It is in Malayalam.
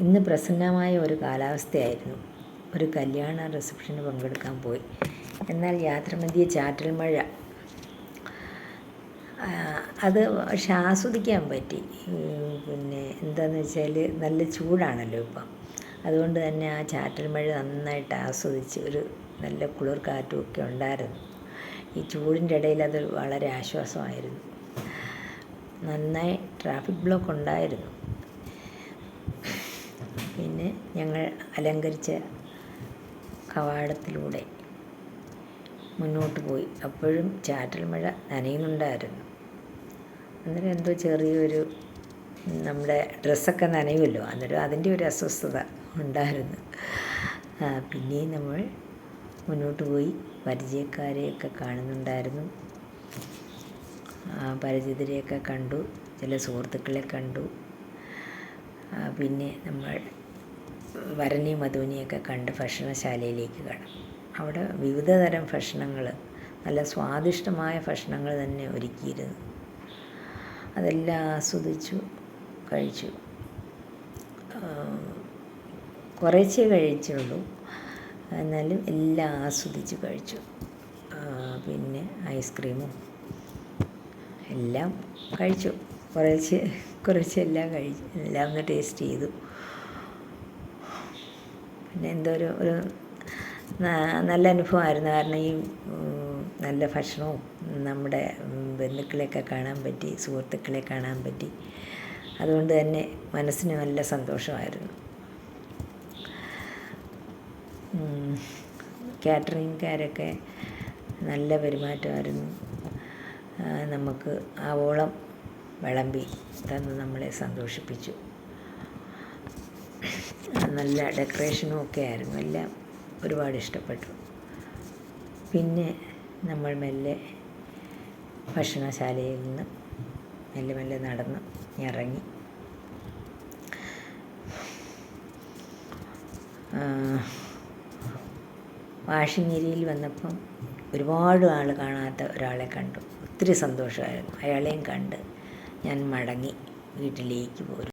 ഇന്ന് പ്രസന്നമായ ഒരു കാലാവസ്ഥയായിരുന്നു. ഒരു കല്യാണ റിസപ്ഷന് പങ്കെടുക്കാൻ പോയി. എന്നാൽ യാത്രാമധ്യേ ചാറ്റൽ മഴ. അത് പക്ഷെ ആസ്വദിക്കാൻ പറ്റി. പിന്നെ എന്താണെന്ന് വെച്ചാൽ നല്ല ചൂടാണല്ലോ ഇപ്പം. അതുകൊണ്ട് തന്നെ ആ ചാറ്റൽ മഴ നന്നായിട്ട് ആസ്വദിച്ച് ഒരു നല്ല കുളിർ കാറ്റും ഒക്കെ ഉണ്ടായിരുന്നു. ഈ ചൂടിൻ്റെ ഇടയിൽ അത് വളരെ ആശ്വാസമായിരുന്നു. നന്നായി ട്രാഫിക് ബ്ലോക്ക് ഉണ്ടായിരുന്നു. പിന്നെ ഞങ്ങൾ അലങ്കരിച്ച കവാടത്തിലൂടെ മുന്നോട്ട് പോയി. അപ്പോഴും ചാറ്റൽ മഴ നനയുന്നുണ്ടായിരുന്നു. അന്നേരം എന്തോ ചെറിയൊരു നമ്മുടെ ഡ്രസ്സൊക്കെ നനയുമല്ലോ, അന്നേരം അതിൻ്റെ ഒരു അസ്വസ്ഥത ഉണ്ടായിരുന്നു. പിന്നെയും നമ്മൾ മുന്നോട്ട് പോയി. പരിചയക്കാരെയൊക്കെ കാണുന്നുണ്ടായിരുന്നു. പരിചിതരെയൊക്കെ കണ്ടു, ചില സുഹൃത്തുക്കളെ കണ്ടു. പിന്നെ നമ്മൾ വരനെയും വധുവിനെയൊക്കെ കണ്ട് ഭക്ഷണശാലയിലേക്ക് കടന്നു. അവിടെ വിവിധ തരം ഭക്ഷണങ്ങൾ, നല്ല സ്വാദിഷ്ടമായ ഭക്ഷണങ്ങൾ തന്നെ ഒരുക്കിയിരുന്നു. അതെല്ലാം ആസ്വദിച്ചു, കഴിച്ചു. കുറേശ്ശേ കഴിച്ചുള്ളൂ, എന്നാലും എല്ലാം ആസ്വദിച്ച് കഴിച്ചു. പിന്നെ ഐസ്ക്രീമും എല്ലാം കഴിച്ചു. കുറേശ്ശെ എല്ലാം കഴിച്ചു. എല്ലാം ഒന്ന് ടേസ്റ്റ് ചെയ്തു. പിന്നെ എന്തോ ഒരു നല്ല അനുഭവമായിരുന്നു. കാരണം ഈ നല്ല ഭക്ഷണവും നമ്മുടെ ബന്ധുക്കളെയൊക്കെ കാണാൻ പറ്റി, സുഹൃത്തുക്കളെ കാണാൻ പറ്റി. അതുകൊണ്ട് തന്നെ മനസ്സിന് നല്ല സന്തോഷമായിരുന്നു. കാറ്ററിംഗുകാരൊക്കെ നല്ല പെരുമാറ്റമായിരുന്നു. നമുക്ക് ആവോളം വിളമ്പി തന്ന് നമ്മളെ സന്തോഷിപ്പിച്ചു. നല്ല ഡെക്കറേഷനും ഒക്കെ ആയിരുന്നു. എല്ലാം ഒരുപാട് ഇഷ്ടപ്പെട്ടു. പിന്നെ നമ്മൾ മെല്ലെ ഭക്ഷണശാലയിൽ നിന്ന് മെല്ലെ നടന്ന് ഇറങ്ങി. വാഷിംഗ് ഏരിയയിൽ വന്നപ്പം ഒരുപാട് ആൾ കാണാത്ത ഒരാളെ കണ്ടു. ഒത്തിരി സന്തോഷമായിരുന്നു. അയാളെയും കണ്ട് ഞാൻ മടങ്ങി വീട്ടിലേക്ക് പോരും.